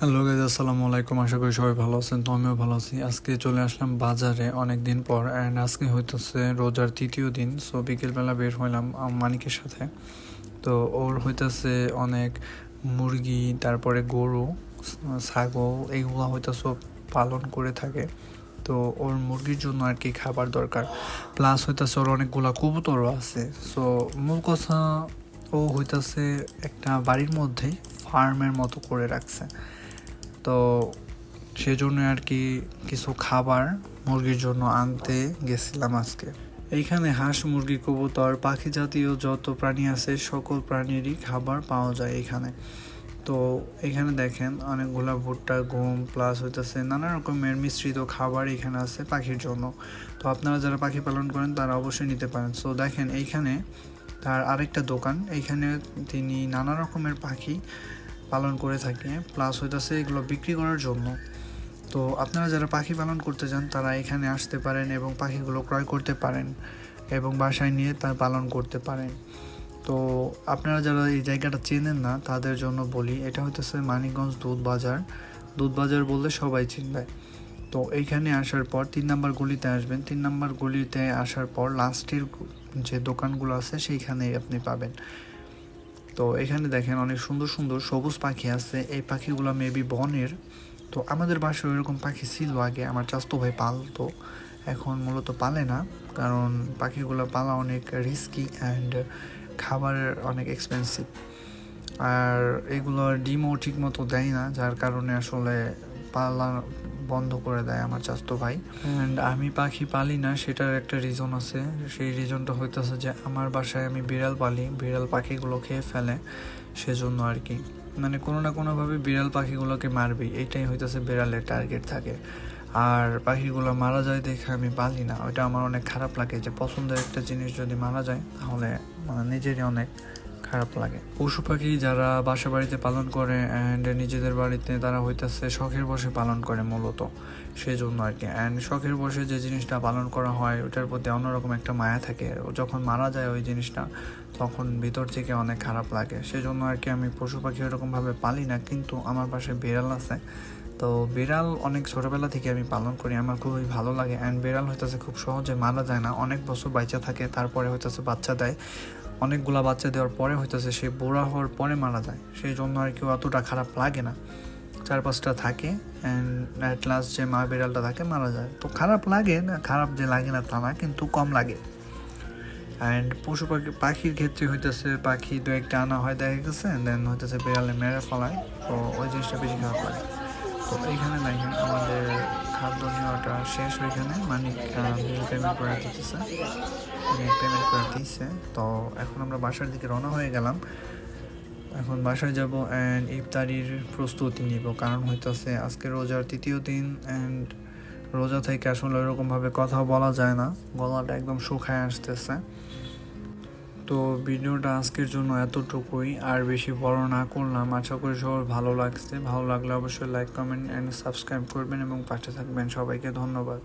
Hello guys, আসসালামু আলাইকুম। আশা করি সবাই ভালো আছেন। তো আমিও ভালো আছি। আজকে চলে আসলাম বাজারে অনেক দিন পর, অ্যান্ড আজকে হইতেছে রোজার তৃতীয় দিন। সো বিকেলবেলা বের হইলাম মানিকের সাথে। তো ওর হইতেছে অনেক মুরগি, তারপরে গরু, ছাগল, এইগুলো হইতেছে ও পালন করে থাকে। তো ওর মুরগির জন্য আর কি খাবার দরকার, প্লাস হইতেছে ওর অনেকগুলা কবুতরও আছে। সো মূল কথা, ও হইতেছে একটা বাড়ির মধ্যেই ফার্মের মতো করে রাখছে। তো সেজন্য আর কি কিছু খাবার মুরগির জন্য আনতে গেছিলাম আজকে। এইখানে হাঁস, মুরগি, কবুতর, পাখি জাতীয় যত প্রাণী আছে সকল প্রাণীরই খাবার পাওয়া যায় এখানে। তো এখানে দেখেন অনেকগুলা ভুট্টা, গম, প্লাস হইতেছে নানা রকমের মিশ্রিত খাবার এখানে আছে পাখির জন্য। তো আপনারা যারা পাখি পালন করেন তারা অবশ্যই নিতে পারেন। সো দেখেন এইখানে তার আরেকটা দোকান, এইখানে তিনি নানা রকমের পাখি পালন করে থাকে, প্লাস হইতেছে এগুলো বিক্রি করার জন্য। তো আপনারা যারা পাখি পালন করতে চান তারা এখানে আসতে পারেন এবং পাখিগুলো ক্রয় করতে পারেন এবং বাসায় নিয়ে তা পালন করতে পারেন। তো আপনারা যারা এই জায়গাটা চেনেন না তাদের জন্য বলি, এটা হইতেছে মানিকগঞ্জ দুধ বাজার। দুধ বাজার বললে সবাই চিনবে। তো এইখানে আসার পর 3 নম্বর গলিতে আসবেন। 3 নম্বর গলিতে আসার পর লাস্টের যে দোকানগুলো আছে সেইখানেই আপনি পাবেন। তো এখানে দেখেন অনেক সুন্দর সুন্দর সবুজ পাখি আছে। এই পাখিগুলো মেবি বনের। তো আমাদের বাসায় এরকম পাখি ছিল আগে, আমার চাচাতো ভাই পালতো, এখন মূলত পালে না, কারণ পাখিগুলো পালা অনেক রিস্কি অ্যান্ড খাবারের অনেক এক্সপেন্সিভ। আর এগুলোর ডিমও ঠিক মতো দেয় না, যার কারণে আসলে পালা বন্ধ করে দেয় আমার চাচাতো ভাই। অ্যান্ড আমি পাখি পালি না, সেটার একটা রিজন আছে। সেই রিজনটা হইতেছে যে আমার বাসায় আমি বিড়াল পালি, বিড়াল পাখিগুলো খেয়ে ফেলে, সেজন্য আর কি। মানে কোনো না কোনোভাবে বিড়াল পাখিগুলোকে মারবেই, এইটাই হইতেছে বিড়ালের টার্গেট থাকে। আর পাখিগুলো মারা যায় দেখে আমি পালি না, ওইটা আমার অনেক খারাপ লাগে যে পছন্দের একটা জিনিস যদি মারা যায় তাহলে মানে নিজেরই অনেক খারাপ লাগে। পশু পাখি যারা বাসা বাড়িতে পালন করে অ্যান্ড নিজেদের বাড়িতে তারা হইতেছে শখের বশে পালন করে মূলত, সেই জন্য আর কি। অ্যান্ড শখের বশে যে জিনিসটা পালন করা হয় ওটার প্রতি অন্যরকম একটা মায়া থাকে। যখন মারা যায় ওই জিনিসটা, তখন ভিতর থেকে অনেক খারাপ লাগে। সেজন্য আর কি আমি পশু পাখি ওরকমভাবে পালি না। কিন্তু আমার পাশে বিড়াল আছে। তো বিড়াল অনেক ছোটোবেলা থেকে আমি পালন করি, আমার খুবই ভালো লাগে। অ্যান্ড বিড়াল হইতেছে খুব সহজে মারা যায় না, অনেক বছর বাচ্চা থাকে, তারপরে হইতেছে বাচ্চা দেয়। অনেকগুলা বাচ্চা দেওয়ার পরে হইতেছে সে বুড়া হওয়ার পরে মারা যায়, সেই জন্য আর কি অতটা খারাপ লাগে না। 4-5টা থাকে অ্যান্ড অ্যাট লাস্ট যে মা বিড়ালটা থাকে মারা যায়। তো খারাপ লাগে না, খারাপ যে লাগে না তা না, কিন্তু কম লাগে। অ্যান্ড পশু পাখি পাখির ক্ষেত্রে হইতেছে পাখি দু একটা আনা হয় দেখা গেছে, দেন হইতেছে বিড়ালে মেরে ফেলায়, তো ওই জিনিসটা বেশি খারাপ লাগে। তো এইখানে দেখেন আমাদের খাদ্য নেওয়াটা শেষ, ওইখানে মানিক বিল পেমেন্ট করে দিতেছে, পেমেন্ট করে দিচ্ছে। তো এখন আমরা বাসার দিকে রওনা হয়ে গেলাম। এখন বাসায় যাব অ্যান্ড ইফতারির প্রস্তুতি নিব, কারণ হইতেছে আজকে রোজার তৃতীয় দিন অ্যান্ড রোজা থেকে আসলে ওরকমভাবে কথা বলা যায় না, গলাটা একদম শুকায় আসতেছে। তো ভিডিওটা আজকের জন্য এতটুকুই, আর বেশি বড় না করলাম। আশা করি সবার ভালো লাগছে। ভালো লাগলে অবশ্যই লাইক, কমেন্ট অ্যান্ড সাবস্ক্রাইব করবেন এবং পাশে থাকবেন। সবাইকে ধন্যবাদ।